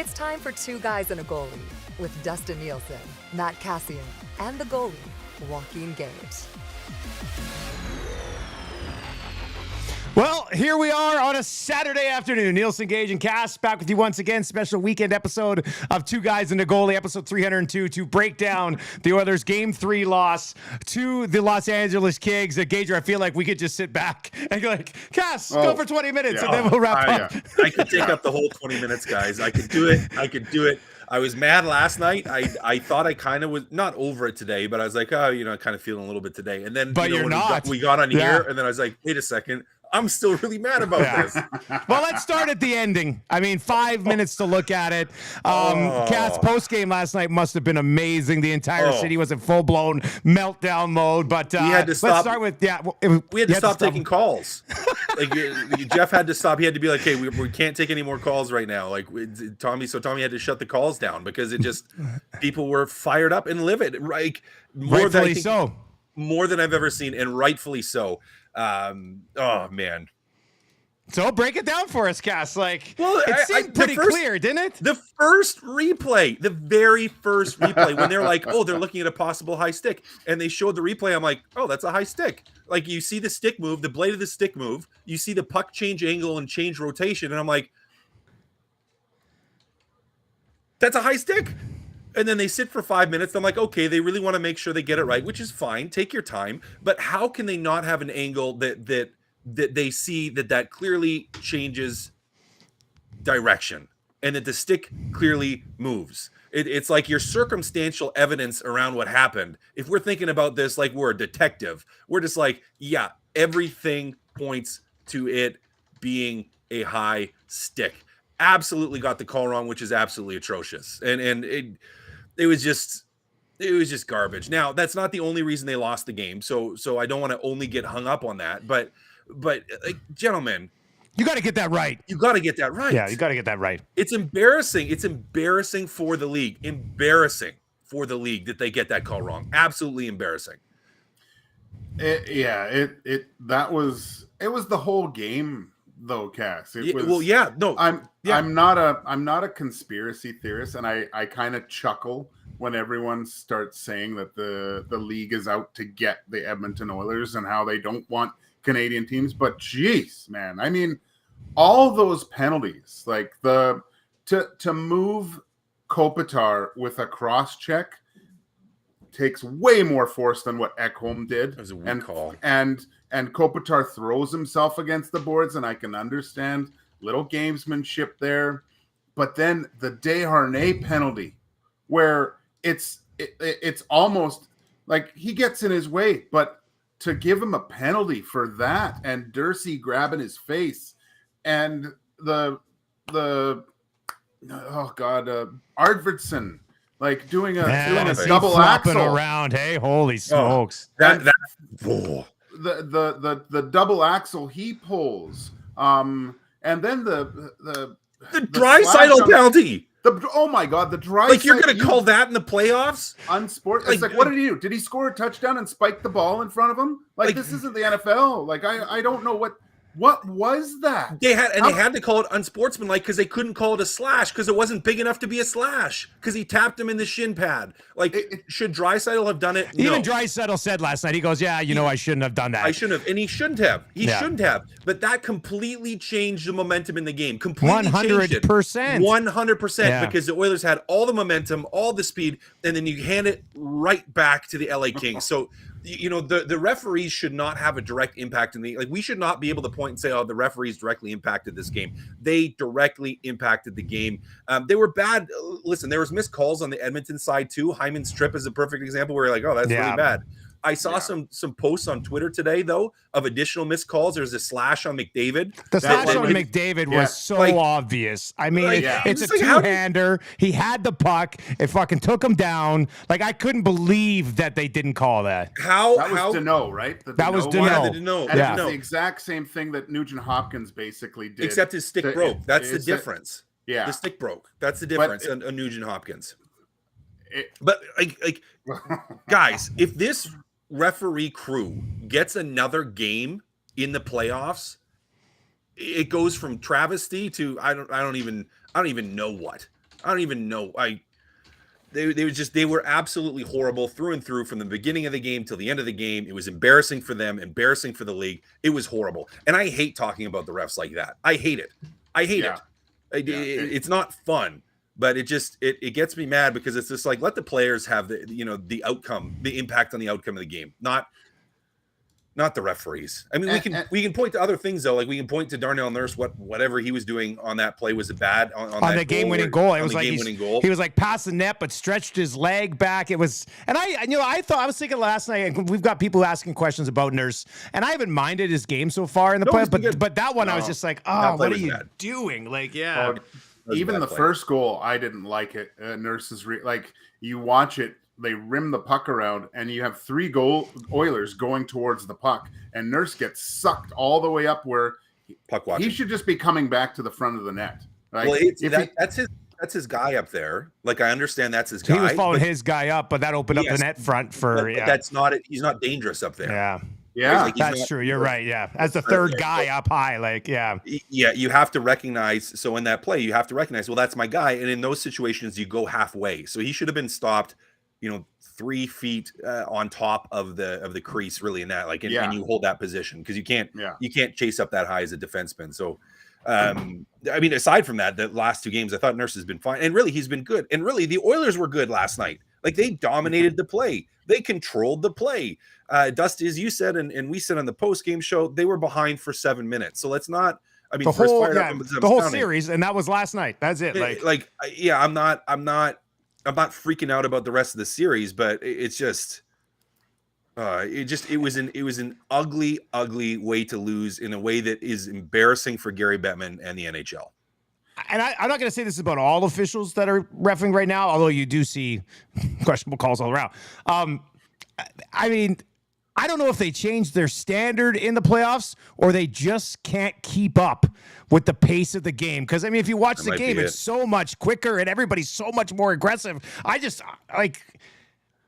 It's time for Two Guys and a Goalie with Dustin Nielsen, Matt Cassian, and the goalie, Joaquin Gage. Well, here we are on a Saturday afternoon. Nielsen, Gage, and Cass back with you once again. Special weekend episode of Two Guys and a Goalie, episode 302, to break down the Oilers' Game 3 loss to the Los Angeles Kings. Gage, I feel like we could just sit back and go like, Cass, go for 20 minutes, and then we'll wrap up. I could take up the whole 20 minutes, guys. I could do it. I was mad last night. I thought I kind of was not over it today, but I was like, kind of feeling a little bit today. And then but you're not. We got on here, and then I was like, wait a second. I'm still really mad about this. Well, let's start at the ending. I mean, 5 minutes to look at it. Cass post-game last night must have been amazing. The entire city was in full-blown meltdown mode. But let's start with, we had to stop taking calls. Like Jeff had to stop. He had to be like, hey, we can't take any more calls right now. Like Tommy had to shut the calls down because it just, people were fired up and livid. Like, rightfully so. More than I've ever seen, and rightfully so. Oh man. So break it down for us, Cass. Like, well, it seemed pretty clear, didn't it? The very first replay, when they're like, oh, they're looking at a possible high stick, and they showed the replay, I'm like, oh, that's a high stick. Like, you see the stick move, the blade of the stick move, you see the puck change angle and change rotation, and I'm like, that's a high stick. And then they sit for 5 minutes. I'm like, okay, they really want to make sure they get it right, which is fine. Take your time. But how can they not have an angle that they see that clearly changes direction and that the stick clearly moves? It's like your circumstantial evidence around what happened. If we're thinking about this like we're a detective, we're just like, yeah, everything points to it being a high stick. Absolutely got the call wrong, which is absolutely atrocious. And it was just garbage. Now, that's not the only reason they lost the game. So I don't want to only get hung up on that. But like, gentlemen, you got to get that right. You got to get that right. Yeah, you got to get that right. It's embarrassing. It's embarrassing for the league. Embarrassing for the league that they get that call wrong. Absolutely embarrassing. It was the whole game though, Cass. I'm not a conspiracy theorist, and I kind of chuckle when everyone starts saying that the league is out to get the Edmonton Oilers and how they don't want Canadian teams. But geez, man, I mean, all those penalties, like to move Kopitar with a cross check takes way more force than what Ekholm did. It was a weak call. And Kopitar throws himself against the boards, and I can understand little gamesmanship there. But then the Desharnais penalty, where it's almost like he gets in his way, but to give him a penalty for that, and Dursey grabbing his face, and Arvidsson doing a double axel around. Hey, holy smokes! The double axel he pulls, and then the Draisaitl penalty. Oh my God, the Draisaitl. Like, you're going to call that in the playoffs? Unsportsmanlike. It's like, what did he do? Did he score a touchdown and spike the ball in front of him? Like this isn't the NFL. Like, I don't know what was that? They had to call it unsportsmanlike because they couldn't call it a slash because it wasn't big enough to be a slash because he tapped him in the shin pad. Like, should Draisaitl have done it? Even No. Draisaitl said last night, he goes, I shouldn't have done that. I shouldn't have, and he shouldn't have. He shouldn't have. But that completely changed the momentum in the game. Completely 100%. 100%, because the Oilers had all the momentum, all the speed, and then you hand it right back to the LA Kings. So, the referees should not have a direct impact in we should not be able to point and say, oh, the referees directly impacted this game. They directly impacted the game. They were bad. Listen, there was missed calls on the Edmonton side too. Hyman's trip is a perfect example where you're like, oh, that's really bad. I saw some posts on Twitter today, though, of additional missed calls. There's a slash on McDavid. The slash on McDavid was so obvious. I mean, it's a two-hander. He had the puck. It fucking took him down. Like, I couldn't believe that they didn't call that. That was Deneau, right? That was Deneau. And it's the exact same thing that Nugent Hopkins basically did. Except his stick broke. That's the difference. Yeah. The stick broke. That's the difference on Nugent Hopkins. But, guys, if this referee crew gets another game in the playoffs, it goes from travesty to I don't even know what. I don't even know. They were absolutely horrible through and through from the beginning of the game till the end of the game. It was embarrassing for them, embarrassing for the league. It was horrible. And I hate talking about the refs like that. I hate it. It's not fun, but it gets me mad because it's just like, let the players have the outcome, the impact on the outcome of the game, not the referees. I mean, we can point to other things though. Like we can point to Darnell Nurse, whatever he was doing on that play was bad on that game-winning goal. It was like he was like past the net, but stretched his leg back. It was, and I was thinking last night, and we've got people asking questions about Nurse, and I haven't minded his game so far in the play, but that one I was just like, oh, what are you doing? Like, yeah. Even the first goal, I didn't like it. Nurse's like you watch it. They rim the puck around, and you have 3 Oilers going towards the puck, and Nurse gets sucked all the way up where he should just be coming back to the front of the net. Like, well, that's his guy up there. Like I understand that's his guy. He was following his guy up, but that opened up the net front for. But that's not it. He's not dangerous up there. Yeah. Yeah, like that's true. You're right. Yeah, as the third guy up high, like you have to recognize. So in that play, you have to recognize. Well, that's my guy, and in those situations, you go halfway. So he should have been stopped. 3 feet on top of the crease, really, in that, like, and you hold that position because you can't chase up that high as a defenseman. So, I mean, aside from that, the last 2 games, I thought Nurse has been fine, and really, he's been good. And really, the Oilers were good last night. Like they dominated the play, they controlled the play. Dusty, as you said, and we said on the post game show, they were behind for 7 minutes. So let's not. I mean, the whole series, and that was last night. That's it. I'm not freaking out about the rest of the series, but it's just, it was an ugly way to lose in a way that is embarrassing for Gary Bettman and the NHL. And I'm not going to say this about all officials that are reffing right now, although you do see questionable calls all around. I mean, I don't know if they changed their standard in the playoffs or they just can't keep up with the pace of the game. Because, I mean, if you watch the game, it's so much quicker and everybody's so much more aggressive. I just, like,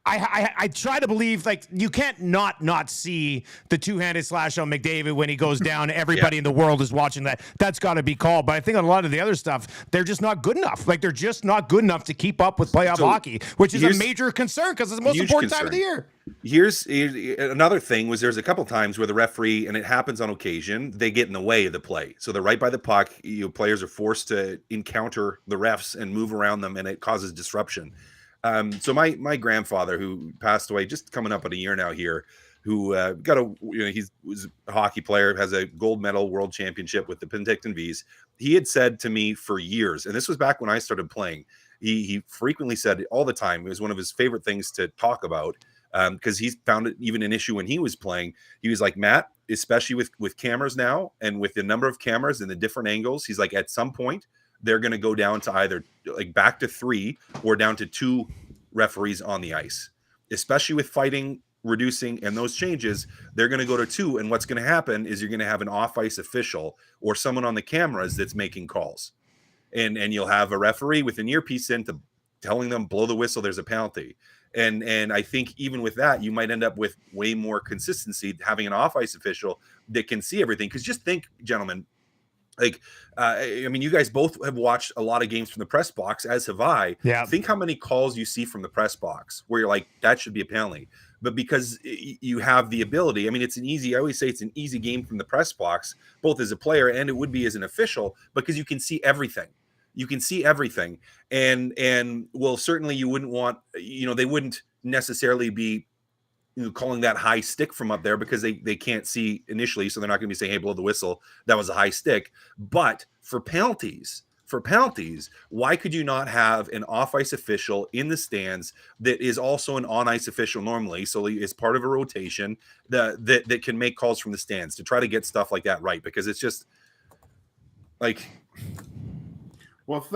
I try to believe, like, you can't not see the two-handed slash on McDavid when he goes down. Everybody in the world is watching that. That's got to be called. But I think on a lot of the other stuff, they're just not good enough. Like, they're just not good enough to keep up with playoff hockey, which is a major concern because it's the most important time of the year. Here's another thing was there's a couple times where the referee, and it happens on occasion, they get in the way of the play. So they're right by the puck. Players are forced to encounter the refs and move around them, and it causes disruption. So my grandfather, who passed away just coming up on a year now here, who he was a hockey player, has a gold medal world championship with the Penticton Vs. He had said to me for years, and this was back when I started playing, he frequently said all the time, it was one of his favorite things to talk about, because he's found it even an issue when he was playing. He was like, Matt, especially with cameras now and with the number of cameras and the different angles, he's like, at some point, they're going to go down to either like back to 3 or down to 2 referees on the ice, especially with fighting reducing and those changes. They're going to go to 2. And what's going to happen is you're going to have an off ice official or someone on the cameras that's making calls. And you'll have a referee with an earpiece in to telling them blow the whistle. There's a penalty. And I think even with that, you might end up with way more consistency having an off ice official that can see everything. Because just think, gentlemen, like, I mean, you guys both have watched a lot of games from the press box, as have I. Yeah. Think how many calls you see from the press box where you're like, that should be a penalty. But because you have the ability, I mean, I always say it's an easy game from the press box, both as a player and it would be as an official, because you can see everything. You can see everything. And well, certainly you wouldn't want, they wouldn't necessarily be calling that high stick from up there because they can't see initially. So they're not going to be saying, hey, blow the whistle. That was a high stick. But for penalties, why could you not have an off-ice official in the stands that is also an on-ice official normally? So it's part of a rotation that can make calls from the stands to try to get stuff like that right. Because it's just like... Well,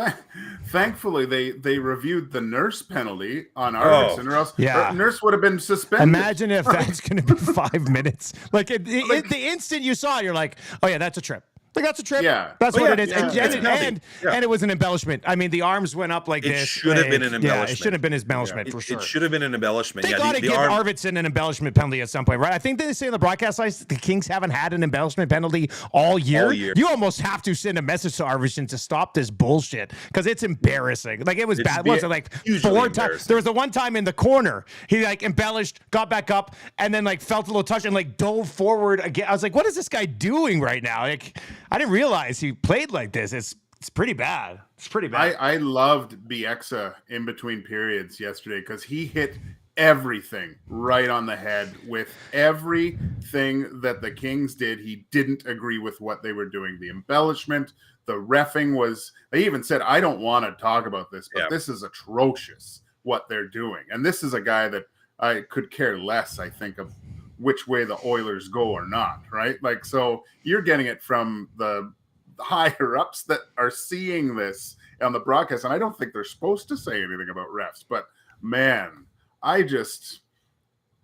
thankfully they reviewed the Nurse penalty on Arvidsson, or else Nurse would have been suspended. Imagine if that's going to be 5 minutes. Like the instant you saw it, you're like, oh yeah, that's a trip. Like, that's a trip. Yeah. That's what it is. Yeah. And it was an embellishment. I mean, the arms went up like this. It should have been an embellishment. Yeah, it should have been an embellishment for sure. It should have been an embellishment. They got to give Arvidsson an embellishment penalty at some point, right? I think they say in the broadcast lines the Kings haven't had an embellishment penalty all year. You almost have to send a message to Arvidsson to stop this bullshit because it's embarrassing. Like, it was bad. Was it like 4 times? There was the one time in the corner he like embellished, got back up, and then like felt a little touch and like dove forward again. I was like, what is this guy doing right now? Like, I didn't realize he played like this. It's pretty bad. It's pretty bad. I loved Bieksa in between periods yesterday because he hit everything right on the head with everything that the Kings did. He didn't agree with what they were doing. The embellishment, the reffing was, they even said, I don't want to talk about this, but this is atrocious what they're doing. And this is a guy that I could care less, I think, of which way the Oilers go or not, right? Like, so you're getting it from the higher ups that are seeing this on the broadcast, and I don't think they're supposed to say anything about refs, but man, I just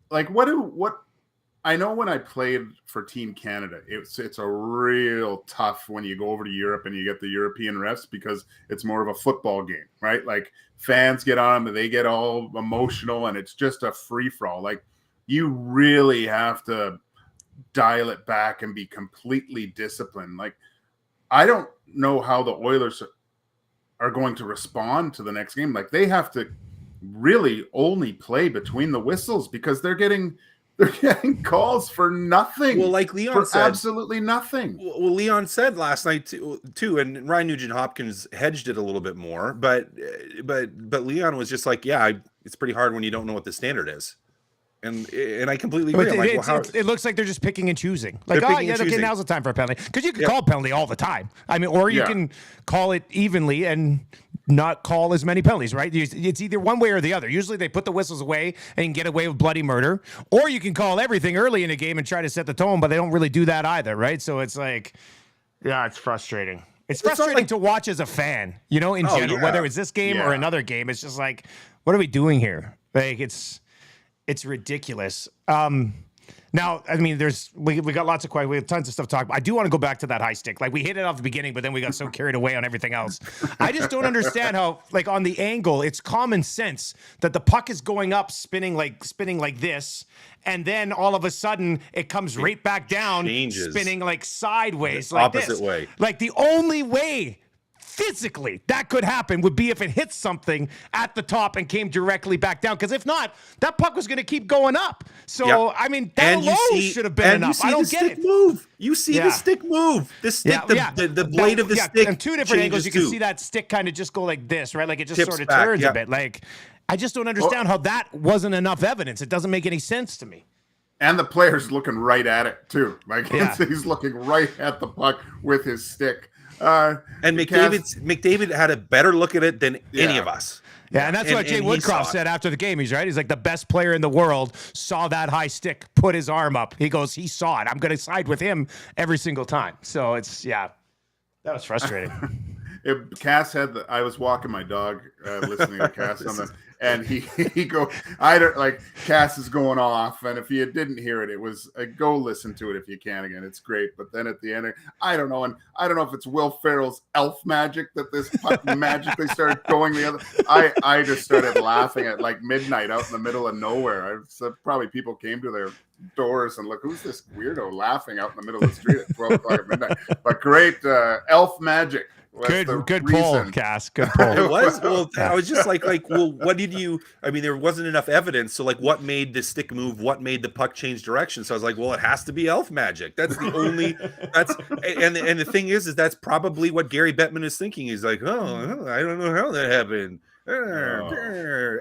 like what I know when I played for Team Canada, it's a real tough when you go over to Europe and you get the European refs because it's more of a football game, right? Like, fans get on them and they get all emotional and it's just a free-for-all. Like, you really have to dial it back and be completely disciplined. Like, I don't know how the Oilers are going to respond to the next game. Like, they have to really only play between the whistles because they're getting calls for nothing. Well, like Leon said, absolutely nothing. Well, Leon said last night too, and Ryan Nugent-Hopkins hedged it a little bit more, but Leon was just like, yeah, it's pretty hard when you don't know what the standard is. And I completely agree. It looks like they're just picking and choosing. Like, okay, now's the time for a penalty. Because you can call a penalty all the time. I mean, or you can call it evenly and not call as many penalties, right? It's either one way or the other. Usually they put the whistles away and can get away with bloody murder. Or you can call everything early in a game and try to set the tone, but they don't really do that either, right? So it's like, yeah, it's frustrating. It's frustrating to watch as a fan, in general, whether it's this game or another game. It's just like, what are we doing here? Like, it's ridiculous. Now, I mean, we got lots of questions. We have tons of stuff to talk about. I do want to go back to that high stick. Like, we hit it off the beginning, but then we got so carried away on everything else. I just don't understand how, like, on the angle, it's common sense that the puck is going up, spinning like this, and then all of a sudden it comes right back down, spinning like sideways, like this. Opposite way. Like, the only way physically that could happen would be if it hit something at the top and came directly back down, because if not, that puck was going to keep going up. So I mean, that alone should have been enough. I don't get it. You see the stick move. The stick, the blade of the stick. On two different angles, you can see that stick kind of just go like this, right? Like, it just sort of turns a bit. Like, I just don't understand how that wasn't enough evidence. It doesn't make any sense to me. And the player's looking right at it too. Like, he's looking right at the puck with his stick. And McDavid had a better look at it than any of us. Yeah, and that's what Jay Woodcroft said after the game. He's right. He's like, the best player in the world saw that high stick, put his arm up. He goes, he saw it. I'm going to side with him every single time. So it's, that was frustrating. Cass had I was walking my dog, listening to Cass and he Cass is going off, and if you didn't hear it, it was go listen to it if you can again. It's great. But then at the end, I don't know if it's Will Ferrell's elf magic that this puck magically started going the other. I just started laughing at like midnight out in the middle of nowhere. Probably people came to their doors and look, who's this weirdo laughing out in the middle of the street at 12 o'clock at midnight? But great elf magic. Good pull, Cass. Good pull. It was. Well, I was just like, well, what did you? I mean, there wasn't enough evidence. So, like, what made the stick move? What made the puck change direction? So I was like, well, it has to be elf magic. That's the only. And the thing is that's probably what Gary Bettman is thinking. He's like, oh, I don't know how that happened.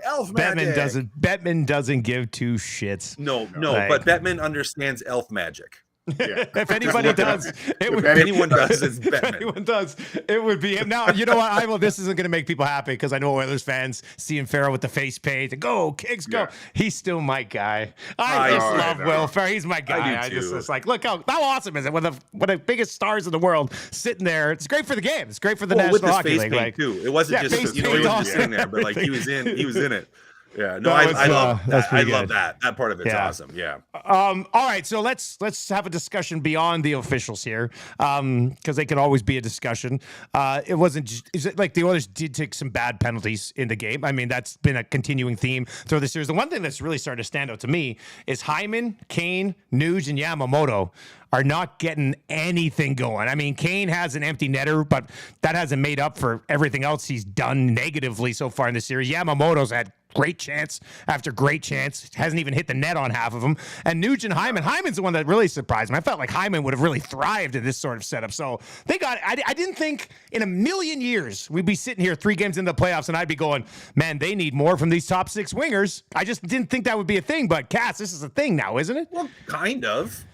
Elf magic. Bettman doesn't give two shits. No, but Bettman understands elf magic. Yeah. If anybody does, if anyone does, it's Bettman. If anyone does, it would be him. Now, you know what? This isn't going to make people happy because I know Oilers fans seeing Ferrell with the face paint. Go, Kings, go. Yeah. He's still my guy. I just love Will Ferrell. He's my guy. It's like, look how awesome is it when the biggest stars in the world sitting there. It's great for the game. It's great for the National Hockey League. Too. It wasn't just he wasn't just sitting there, but like he was in it. Yeah, no, I love that. I love that. That part of it's awesome. Yeah. All right, so let's have a discussion beyond the officials here, because they can always be a discussion. It wasn't just, is it like the Oilers did take some bad penalties in the game? I mean, that's been a continuing theme throughout the series. The one thing that's really started to stand out to me is Hyman, Kane, Nuge, and Yamamoto are not getting anything going. I mean, Kane has an empty netter, but that hasn't made up for everything else he's done negatively so far in the series. Yamamoto's had great chance after great chance. Hasn't even hit the net on half of them. And Nugent Hyman. Hyman's the one that really surprised me. I felt like Hyman would have really thrived in this sort of setup. So they got, I didn't think in a million years we'd be sitting here 3 games into the playoffs and I'd be going, man, they need more from these top 6 wingers. I just didn't think that would be a thing. But Cass, this is a thing now, isn't it? Well, kind of.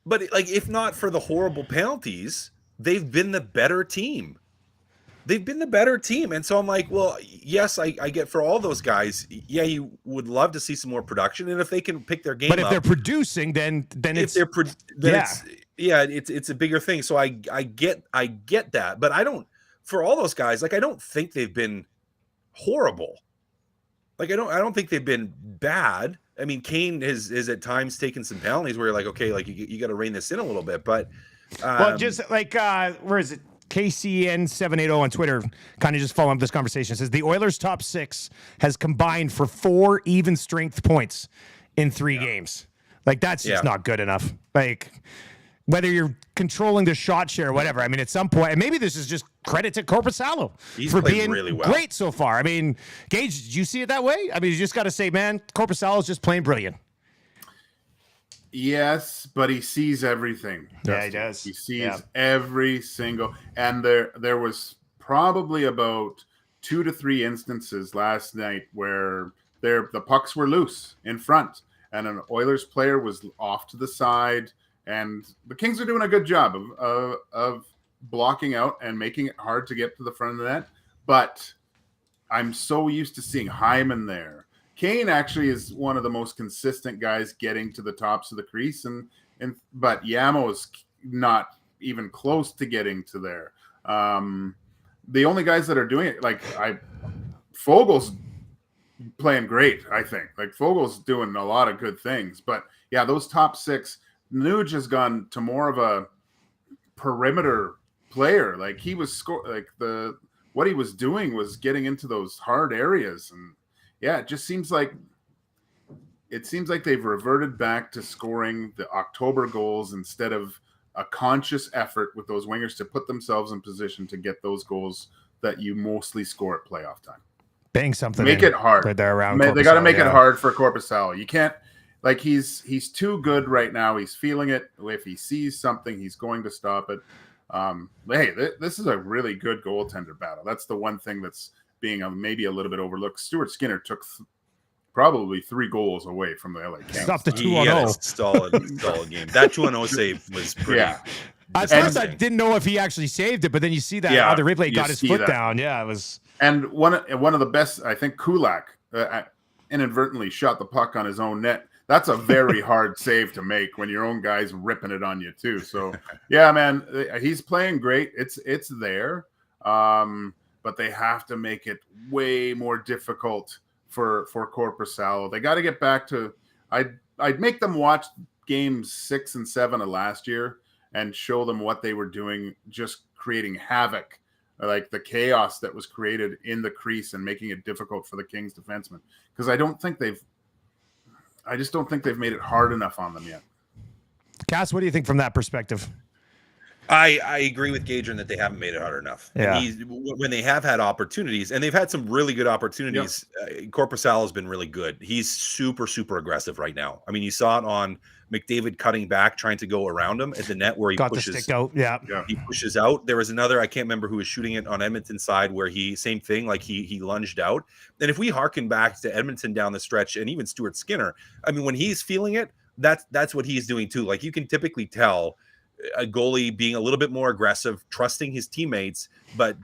But like, if not for the horrible penalties, they've been the better team. And so I'm like, well, yes, I get for all those guys. Yeah, you would love to see some more production. And if they can pick their game up. But if they're producing, then it's a bigger thing. So I get that. But I don't, for all those guys, like, I don't think they've been horrible. Like, I don't think they've been bad. I mean, Kane is at times taken some penalties where you're like, okay, like you got to rein this in a little bit. But well, just like where is it? KCN780 on Twitter, kind of just following up this conversation, says the Oilers' top 6 has combined for 4 even strength points in 3 games. Like, that's just not good enough. Like, whether you're controlling the shot share or whatever, I mean, at some point, and maybe this is just credit to Korpisalo for being really great so far. I mean, Gage, did you see it that way? I mean, you just got to say, man, Korpisalo's just playing brilliant. Yes, but he sees everything. Yeah, he does. He sees every single, and there was probably about 2 to 3 instances last night where the pucks were loose in front, and an Oilers player was off to the side, and the Kings are doing a good job of blocking out and making it hard to get to the front of the net. But I'm so used to seeing Hyman there. Kane actually is one of the most consistent guys getting to the tops of the crease, but Yamo is not even close to getting to there. The only guys that are doing it, like Fogel's playing great, I think. Like, Fogel's doing a lot of good things, but yeah, those top 6, Nuge has gone to more of a perimeter player. Like, he was what he was doing was getting into those hard areas, and yeah, it seems like they've reverted back to scoring the October goals instead of a conscious effort with those wingers to put themselves in position to get those goals that you mostly score at playoff time. Bang something. Make it hard. Right there around. They got to make it hard for Korpisalo. You can't, like, he's too good right now. He's feeling it. If he sees something, he's going to stop it. Hey, this is a really good goaltender battle. That's the one thing that's being maybe a little bit overlooked. Stuart Skinner took probably 3 goals away from the LA Kings. Stop the 2-0. Solid game. That 2-0 save was pretty. Yeah. At first, I didn't know if he actually saved it, but then you see that other replay got his foot down. Yeah, it was. And one of the best, I think, Kulak inadvertently shot the puck on his own net. That's a very hard save to make when your own guy's ripping it on you too. So yeah, man, he's playing great. It's there. But they have to make it way more difficult for Korpisalo. They got to get back to. I'd make them watch games 6 and 7 of last year and show them what they were doing, just creating havoc, like the chaos that was created in the crease and making it difficult for the Kings defensemen. Because I just don't think they've made it hard enough on them yet. Cass, what do you think from that perspective? I agree with Gager in that they haven't made it hard enough. Yeah. When they have had opportunities, and they've had some really good opportunities, Korpisalo has been really good. He's super, super aggressive right now. I mean, you saw it on McDavid cutting back, trying to go around him at the net where he got pushes the stick out. Yeah. He pushes out. There was another, I can't remember who was shooting it on Edmonton side where same thing, like he lunged out. And if we harken back to Edmonton down the stretch and even Stuart Skinner, I mean, when he's feeling it, that's what he's doing too. Like, you can typically tell a goalie being a little bit more aggressive, trusting his teammates, but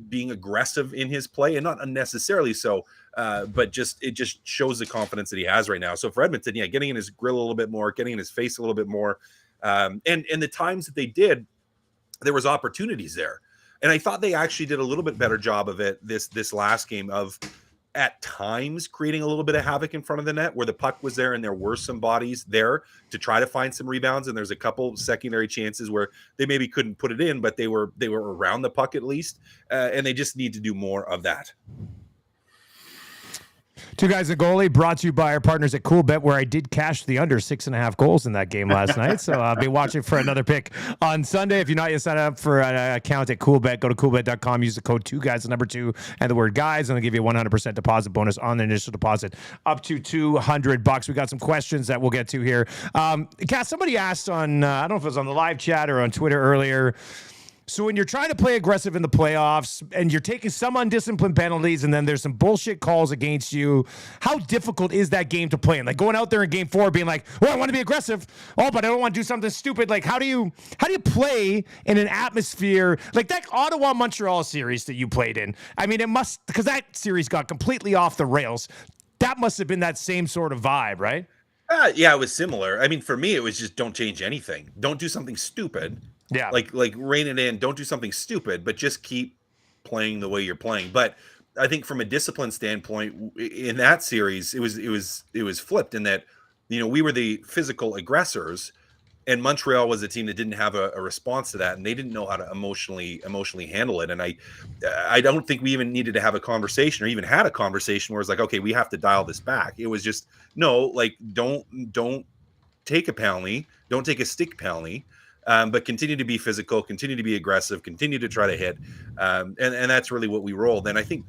being aggressive in his play, and not unnecessarily so, but it just shows the confidence that he has right now. So for Edmonton, getting in his grill a little bit more, getting in his face a little bit more, and the times that they did, there was opportunities there, and I thought they actually did a little bit better job of it this last game of at times creating a little bit of havoc in front of the net where the puck was there and there were some bodies there to try to find some rebounds. And there's a couple secondary chances where they maybe couldn't put it in, but they were around the puck at least. And they just need to do more of that. Two Guys a Goalie brought to you by our partners at CoolBet, where I did cash the under 6.5 goals in that game last night. So I'll be watching for another pick on Sunday. If you're not yet signed up for an account at CoolBet, go to coolbet.com, use the code 2Guys, the number 2, and the word guys, and they'll give you a 100% deposit bonus on the initial deposit up to $200. We got some questions that we'll get to here. Cass, somebody asked on, I don't know if it was on the live chat or on Twitter earlier, so when you're trying to play aggressive in the playoffs and you're taking some undisciplined penalties and then there's some bullshit calls against you, how difficult is that game to play in? Like going out there in game 4 being like, well, I want to be aggressive. Oh, but I don't want to do something stupid. Like how do you play in an atmosphere like that Ottawa-Montreal series that you played in? I mean, it must, because that series got completely off the rails. That must have been that same sort of vibe, right? Yeah, it was similar. I mean, for me, it was just don't change anything. Don't do something stupid. Yeah, like rein it in. Don't do something stupid, but just keep playing the way you're playing. But I think from a discipline standpoint, in that series, it was flipped in that, you know, we were the physical aggressors, and Montreal was a team that didn't have a response to that, and they didn't know how to emotionally handle it. And I don't think we even needed to have a conversation or even had a conversation where it's like, okay, we have to dial this back. It was just no, like don't take a penalty, don't take a stick penalty. But continue to be physical, continue to be aggressive, continue to try to hit. And that's really what we rolled. And I think,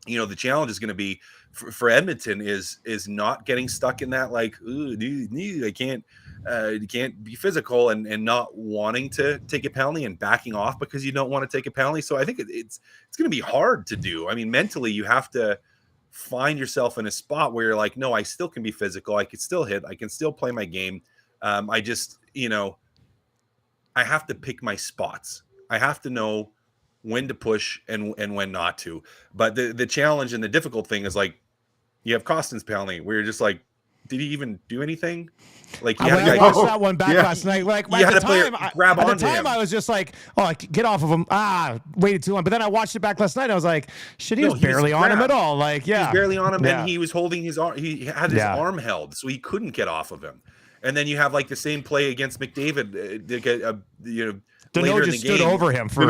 you know, the challenge is going to be for Edmonton is not getting stuck in that, like, I can't, you can't be physical and not wanting to take a penalty and backing off because you don't want to take a penalty. So I think it's going to be hard to do. I mean, mentally you have to find yourself in a spot where you're like, no, I still can be physical. I can still hit. I can still play my game. I just, you know, I have to pick my spots. I have to know when to push and when not to. But the challenge and the difficult thing is like you have Costin's penalty where you're just like, did he even do anything? Like I watched that one back last night. Like you had to grab at onto the time, him. I was just like, oh, get off of him. Waited too long. But then I watched it back last night. And I was like, shit, he was barely on him at all. Like, yeah, he was barely on him, and he was holding his arm. He had his arm held, so he couldn't get off of him. And then you have like the same play against McDavid, you know, Danault just stood over him where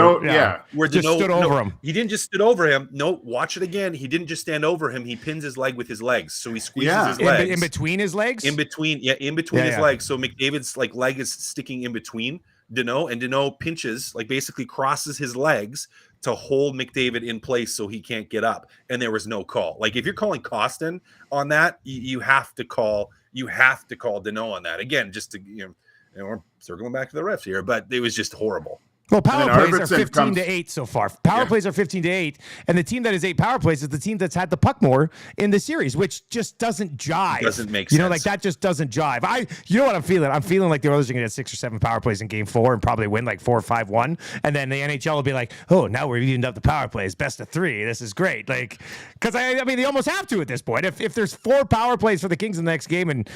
Danault stood over him. He didn't just stood over him. No, watch it again. He didn't just stand over him. He pins his leg with his legs. So he squeezes his legs. In between his legs? In between his legs. So McDavid's like leg is sticking in between Danault, and Danault pinches, like basically crosses his legs to hold McDavid in place so he can't get up. And there was no call. Like if you're calling Kostin on that, you have to call Danault on that. Again, just to, you know, we're circling back to the refs here, but it was just horrible. Well, power plays are 15-8 so far. Power plays are 15-8, and the team that is 8 power plays is the team that's had the puck more in the series, which just doesn't jive. It doesn't make sense. You know, like that just doesn't jive. You know what I'm feeling? I'm feeling like the Oilers are going to get 6 or 7 power plays in Game 4 and probably win like 4-5-1, and then the NHL will be like, oh, now we're evened up the power plays, best of 3. This is great. Like, because I mean, they almost have to at this point. If there's 4 power plays for the Kings in the next game and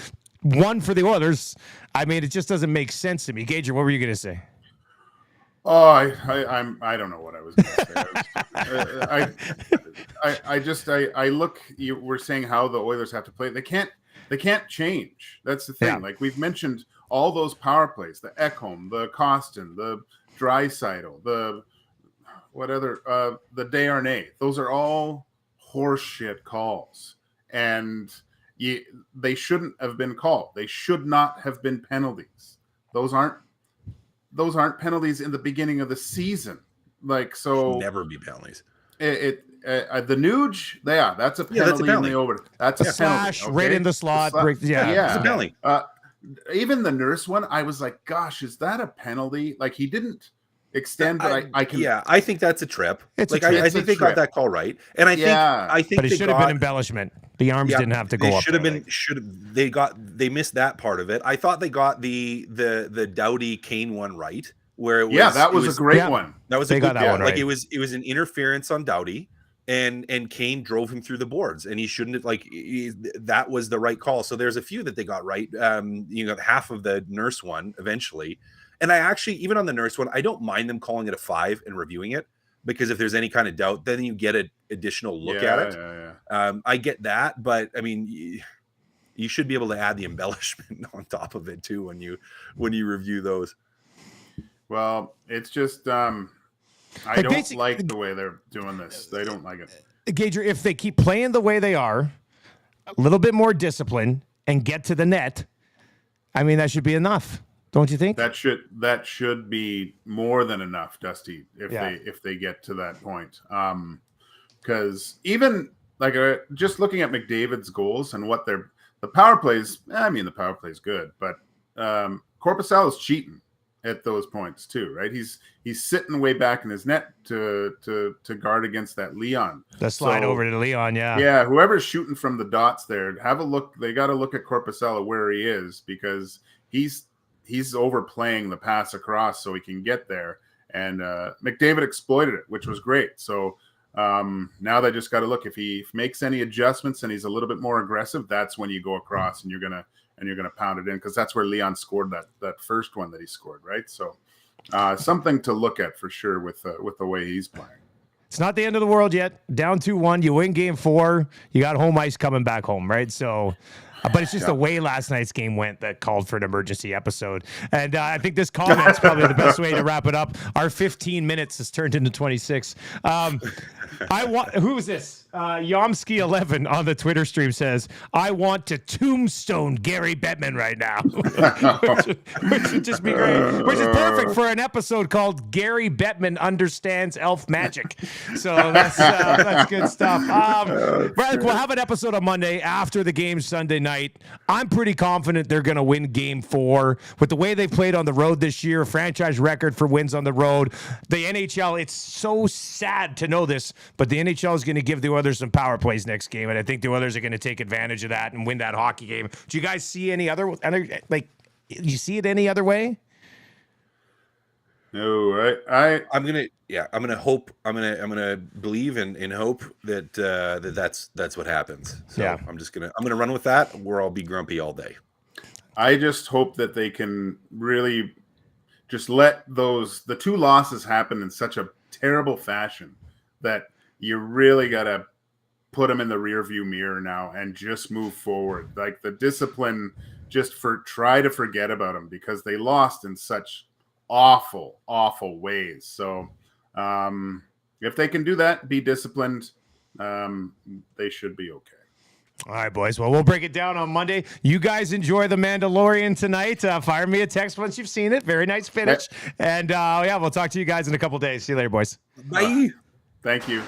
1 for the Oilers, I mean, it just doesn't make sense to me. Gager, what were you going to say? Oh, I don't know what I was going to say. I look. You were saying how the Oilers have to play. They can't change. That's the thing. Yeah. Like we've mentioned, all those power plays: the Ekholm, the Kostin, the Draisaitl, the Desharnais. Those are all horseshit calls, and they shouldn't have been called. They should not have been penalties. Those aren't penalties in the beginning of the season. Like, so should never be penalties. The Nuge, that's a penalty. That's a penalty. In the over. That's a slash penalty, okay? Right in the slot. It's a penalty. Even the Nurse one, I was like, gosh, is that a penalty? Like he didn't extend, but I can. Yeah, I think that's a trip. It's like a trip. I think they got that call right, and I think, but it should have been embellishment. The arms didn't have to go up. They missed that part of it. I thought they got the Doughty Kane one right, where it was. That was a great one. That was a good one. Like it was an interference on Doughty, and Kane drove him through the boards, and he shouldn't have. That was the right call. So there's a few that they got right. Half of the Nurse one eventually. And I actually, even on the Nurse one, I don't mind them calling it a 5 and reviewing it, because if there's any kind of doubt, then you get an additional look at it. I get that, but I mean, you should be able to add the embellishment on top of it too when you review those. Well, it's just I don't like the way they're doing this. They don't like it. Gager, if they keep playing the way they are, a little bit more discipline, and get to the net, I mean, that should be enough. Don't you think? That should be more than enough, Dusty, if they get to that point. Because even like just looking at McDavid's goals and what the power plays, I mean, the power play is good, but Korpisalo's cheating at those points too, right? He's sitting way back in his net to guard against that Leon. The slide over to Leon, yeah. Yeah, whoever's shooting from the dots there, have a look. They got to look at Korpisalo where he is, because he's overplaying the pass across so he can get there. And McDavid exploited it, which was great. So now they just got to look, if he makes any adjustments and he's a little bit more aggressive, that's when you go across and you're gonna pound it in, because that's where Leon scored that first one that he scored, right? So something to look at for sure with the way he's playing. It's not the end of the world yet. Down 2-1, you win game 4. You got home ice coming back home, right? So, but it's just the way last night's game went that called for an emergency episode. And I think this comment's probably the best way to wrap it up. Our 15 minutes has turned into 26. Who is this? Yomsky11 on the Twitter stream says, I want to tombstone Gary Bettman right now. which would just be great. Which is perfect for an episode called Gary Bettman Understands Elf Magic. So that's good stuff. We'll have an episode on Monday after the game Sunday night. I'm pretty confident they're going to win game 4. With the way they've played on the road this year, franchise record for wins on the road. The NHL, it's so sad to know this, but the NHL is going to give the Oilers some power plays next game, and I think the Oilers are going to take advantage of that and win that hockey game. Do you guys see any other like? You see it any other way? No, right? I'm gonna hope. I'm gonna believe and hope that that's what happens. So yeah. I'm gonna run with that, or I'll be grumpy all day. I just hope that they can really just let the 2 losses happen in such a terrible fashion that you really got to put them in the rearview mirror now and just move forward. Like the discipline, try to forget about them, because they lost in such awful, awful ways. So if they can do that, be disciplined, they should be okay. All right, boys. Well, we'll break it down on Monday. You guys enjoy The Mandalorian tonight. Fire me a text once you've seen it. Very nice finish. And we'll talk to you guys in a couple days. See you later, boys. Bye. Thank you.